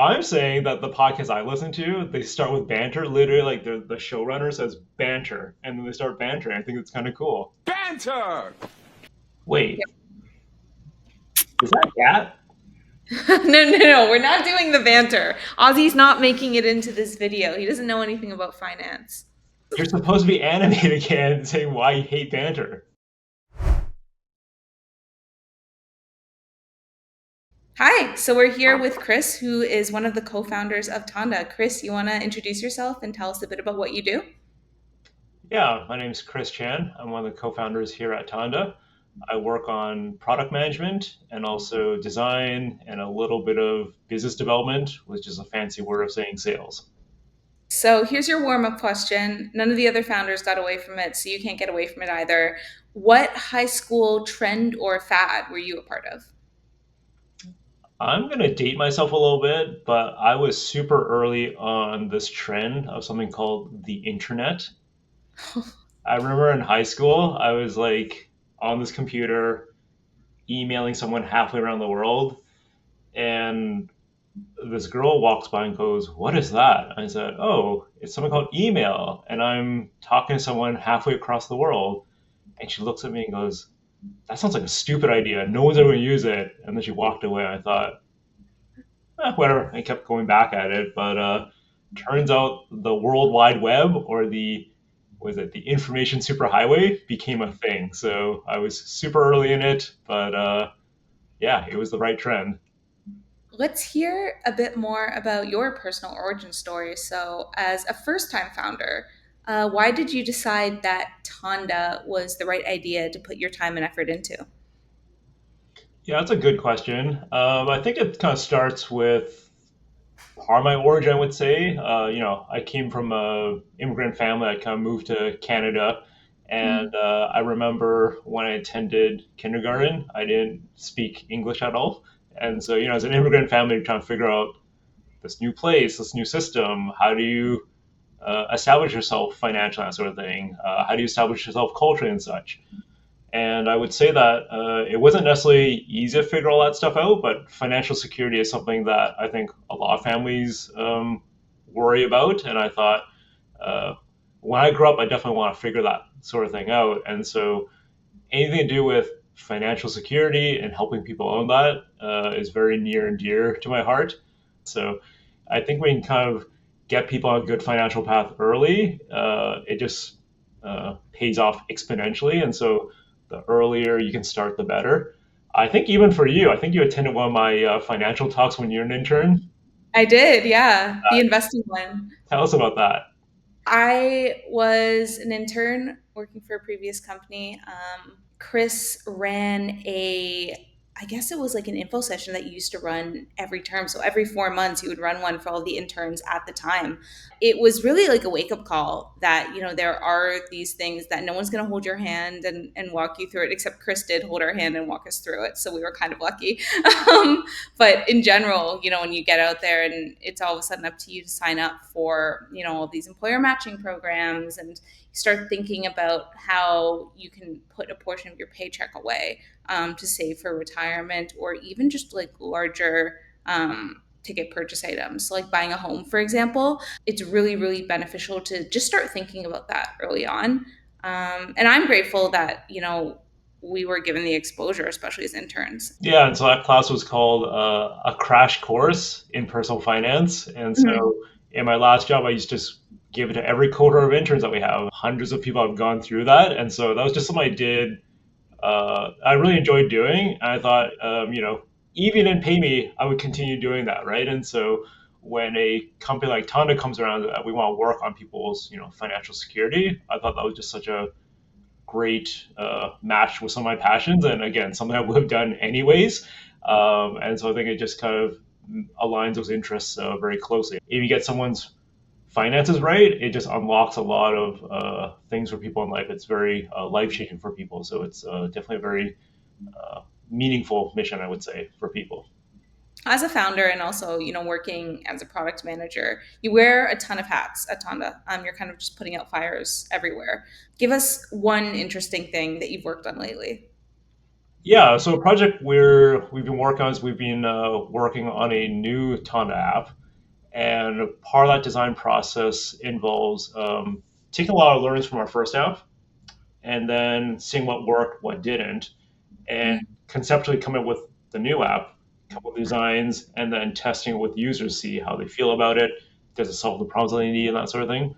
I'm saying that the podcast I listen to, they start with banter. Literally, like the showrunner says banter, and then they start bantering. I think it's kind of cool. Banter! Wait, is that cat? No. We're not doing the banter. Ozzy's not making it into this video. He doesn't know anything about finance. You're supposed to be animated again, saying why you hate banter. Hi, so we're here with Chris, who is one of the co-founders of Tanda. Chris, you want to introduce yourself and tell us a bit about what you do? Yeah, my name's Chris Chan. I'm one of the co-founders here at Tanda. I work on product management and also design and a little bit of business development, which is a fancy word of saying sales. So here's your warm-up question. None of the other founders got away from it, so you can't get away from it either. What high school trend or fad were you a part of? I'm going to date myself a little bit, but I was super early on this trend of something called the internet. I remember in high school, I was like on this computer emailing someone halfway around the world, and this girl walks by and goes, "What is that?" I said, "Oh, it's something called email." And I'm talking to someone halfway across the world, and she looks at me and goes, "That sounds like a stupid idea. No one's ever going to use it." And then she walked away. I thought, whatever. I kept going back at it, but turns out the World Wide Web, or the was it the information superhighway, became a thing. So I was super early in it, but yeah, it was the right trend. Let's hear a bit more about your personal origin story. So, as a first time founder, why did you decide that Tanda was the right idea to put your time and effort into? Yeah, that's a good question. I think it kind of starts with part of my origin, I would say. I came from a immigrant family. I kind of moved to Canada, and I remember when I attended kindergarten, I didn't speak English at all, and so as an immigrant family, you're trying to figure out this new place, this new system. How do you establish yourself financially, that sort of thing? How do you establish yourself culturally and such? And I would say that it wasn't necessarily easy to figure all that stuff out, but financial security is something that I think a lot of families worry about. And I thought uh, when I grew up, I definitely want to figure that sort of thing out. And so anything to do with financial security and helping people own that is very near and dear to my heart. So I think we can kind of get people on a good financial path early. It just pays off exponentially. And so the earlier you can start, the better. I think even for you, I think you attended one of my financial talks when you're an intern. I did, yeah, the investing one. Tell us about that. I was an intern working for a previous company. Chris ran I guess it was like an info session that you used to run every term. So every 4 months, you would run one for all the interns at the time. It was really like a wake up call that, there are these things that no one's going to hold your hand and walk you through it, except Chris did hold our hand and walk us through it. So we were kind of lucky. But in general, when you get out there and it's all of a sudden up to you to sign up for, all these employer matching programs, and you start thinking about how you can put a portion of your paycheck away to save for retirement, or even just like larger ticket purchase items. So like buying a home, for example, it's really, really beneficial to just start thinking about that early on. And I'm grateful that, we were given the exposure, especially as interns. Yeah, and so that class was called a crash course in personal finance. And Mhm. so in my last job, I used to just give it to every cohort of interns that we have. Hundreds of people have gone through that, and so that was just something I did. I really enjoyed doing. And I thought, even if you didn't pay me, I would continue doing that, right? And so when a company like Tanda comes around, we want to work on people's, financial security. I thought that was just such a great match with some of my passions, and again, something I would have done anyways. And so I think it just kind of aligns those interests very closely. If you get someone's finances right, it just unlocks a lot of things for people in life. It's very life changing for people. So it's definitely a very meaningful mission, I would say, for people. As a founder and also, working as a product manager, you wear a ton of hats at Tonda. You're kind of just putting out fires everywhere. Give us one interesting thing that you've worked on lately. Yeah, so a project we've been working on is we've been working on a new Tanda app, and part of that design process involves taking a lot of learnings from our first app and then seeing what worked, what didn't, and Mm, conceptually come up with the new app, come up with designs, and then testing it with users, see how they feel about it, does it solve the problems they need, and that sort of thing.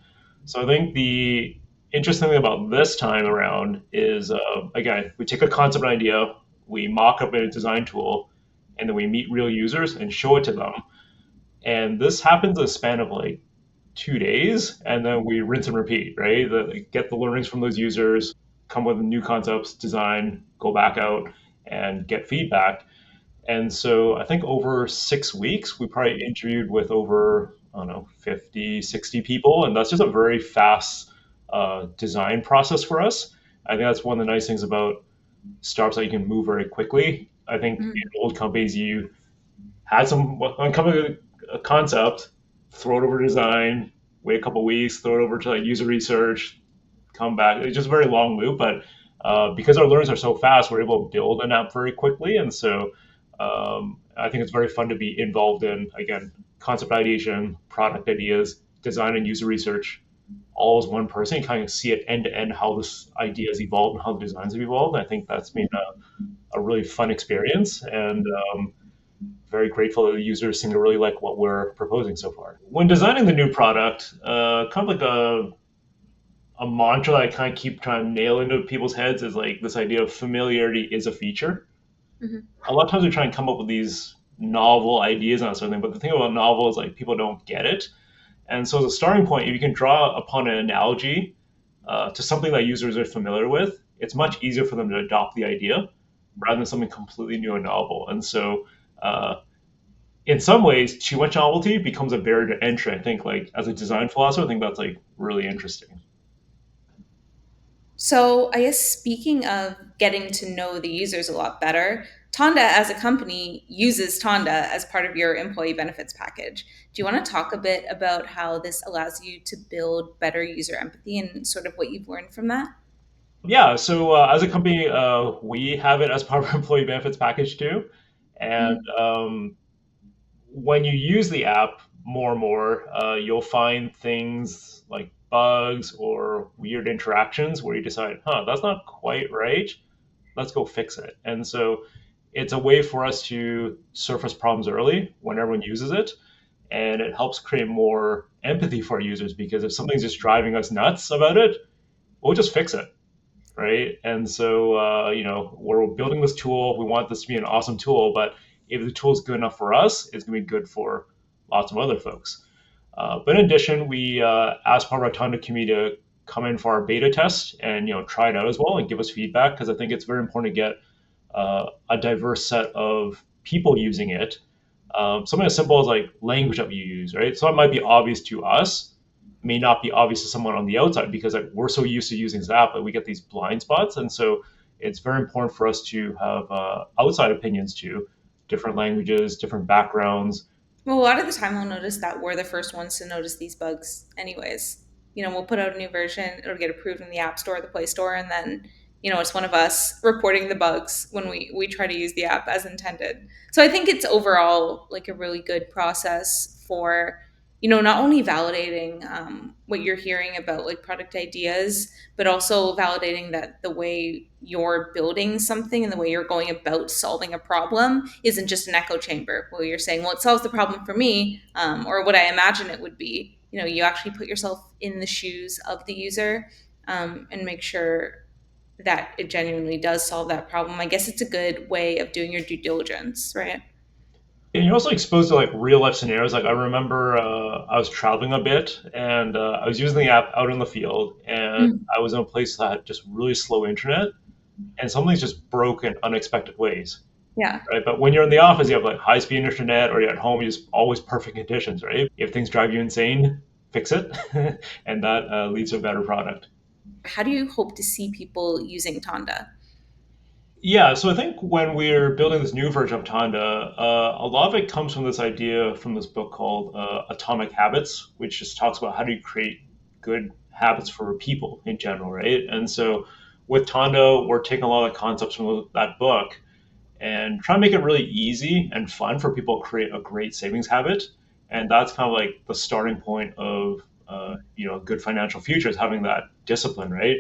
So I think the interesting thing about this time around is, again, we take a concept idea, we mock up in a design tool, and then we meet real users and show it to them. And this happens in a span of like 2 days, and then we rinse and repeat, right? Get the learnings from those users, come with new concepts, design, go back out and get feedback. And so I think over 6 weeks, we probably interviewed with over, I don't know, 50, 60 people. And that's just a very fast design process for us. I think that's one of the nice things about startups that you can move very quickly. I think in mm. old companies, you had some uncover a concept, throw it over to design, wait a couple weeks, throw it over to like user research, come back. It's just a very long loop, but because our learners are so fast, we're able to build an app very quickly, and so I think it's very fun to be involved in again concept ideation, product ideas, design, and user research. All as one person, you kind of see it end to end how this idea has evolved and how the designs have evolved. And I think that's been a really fun experience, and very grateful that the users seem to really like what we're proposing so far. When designing the new product, kind of like a mantra that I kind of keep trying to nail into people's heads is like this idea of familiarity is a feature. Mhm. A lot of times we try and come up with these novel ideas and that sort of thing, but the thing about novel is like people don't get it. And so as a starting point, if you can draw upon an analogy to something that users are familiar with, it's much easier for them to adopt the idea rather than something completely new and novel. And so uh, in some ways, too much novelty becomes a barrier to entry. I think, like as a design philosopher, I think that's like really interesting. So, I guess speaking of getting to know the users a lot better, Tanda as a company uses Tanda as part of your employee benefits package. Do you want to talk a bit about how this allows you to build better user empathy and sort of what you've learned from that? Yeah, so as a company, we have it as part of our employee benefits package too. And Mm, when you use the app more and more, you'll find things like bugs or weird interactions where you decide, huh, that's not quite right. Let's go fix it. And so it's a way for us to surface problems early when everyone uses it. And it helps create more empathy for our users because if something's just driving us nuts about it, we'll just fix it, right? And so, we're building this tool. We want this to be an awesome tool, but if the tool is good enough for us, it's going to be good for lots of other folks. But in addition, we asked part of our Tanda community to come in for our beta test and try it out as well and give us feedback because I think it's very important to get a diverse set of people using it. Something as simple as like language that we use, right? So it might be obvious to us, may not be obvious to someone on the outside because like, we're so used to using Zap that we get these blind spots, and so it's very important for us to have outside opinions too, different languages, different backgrounds. Well, a lot of the time I'll notice that we're the first ones to notice these bugs, anyways. We'll put out a new version, it'll get approved in the App Store, the Play Store, and then, it's one of us reporting the bugs when we try to use the app as intended. So I think it's overall like a really good process for, not only validating what you're hearing about like product ideas, but also validating that the way you're building something and the way you're going about solving a problem isn't just an echo chamber where you're saying, well, it solves the problem for me, or what I imagine it would be. You actually put yourself in the shoes of the user, and make sure that it genuinely does solve that problem. I guess it's a good way of doing your due diligence, right? And you're also exposed to like real life scenarios. Like I remember I was traveling a bit and I was using the app out in the field, and Mm, I was in a place that had just really slow internet, and something's just broke in unexpected ways, yeah. right? But when you're in the office, you have like high speed internet, or you're at home, you just always perfect conditions, right? If things drive you insane, fix it, and that leads to a better product. How do you hope to see people using Tanda? Yeah, so I think when we're building this new version of Tanda, a lot of it comes from this idea from this book called Atomic Habits, which just talks about how do you create good habits for people in general, right? And so with Tanda, we're taking a lot of concepts from that book and try to make it really easy and fun for people to create a great savings habit. And that's kind of like the starting point of a good financial future is having that discipline, right?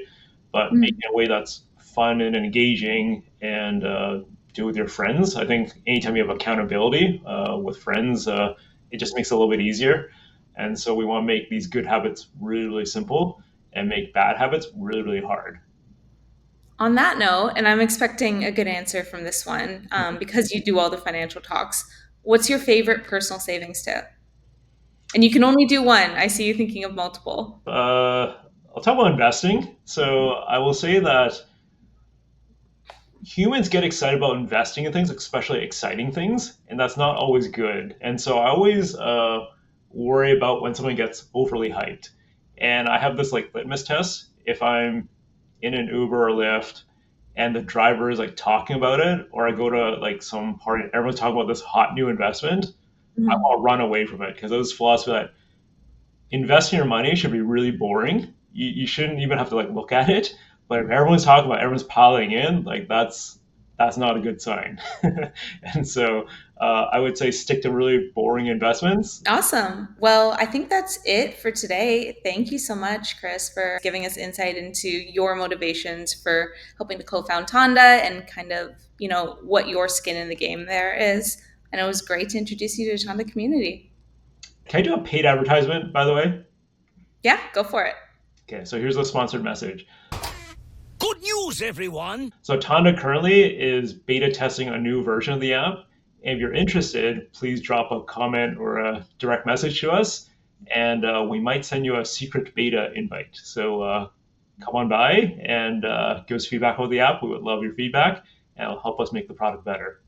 But making Mhm. it a way that's fun and engaging and do it with your friends. I think anytime you have accountability with friends, it just makes it a little bit easier. And so we want to make these good habits really, really simple and make bad habits really, really hard. On that note, and I'm expecting a good answer from this one because you do all the financial talks. What's your favorite personal savings tip? And you can only do one. I see you thinking of multiple. I'll talk about investing. So I will say that humans get excited about investing in things, especially exciting things, and that's not always good. And so I always worry about when someone gets overly hyped. And I have this like litmus test. If I'm in an Uber or Lyft and the driver is like talking about it, or I go to like some party and everyone's talking about this hot new investment, I Mhm. want to run away from it because those philosophy that investing your money should be really boring. You shouldn't even have to like look at it. But if everyone's talking about, it, everyone's piling in, like that's not a good sign. And so I would say stick to really boring investments. Awesome. Well, I think that's it for today. Thank you so much, Chris, for giving us insight into your motivations for helping to co-found Tanda and kind of, what your skin in the game there is. And it was great to introduce you to the Tanda community. Can I do a paid advertisement, by the way? Yeah, go for it. Okay, so here's a sponsored message. Good news, everyone! So Tanda currently is beta testing a new version of the app. And if you're interested, please drop a comment or a direct message to us, and we might send you a secret beta invite. So come on by and give us feedback about the app. We would love your feedback, and it'll help us make the product better.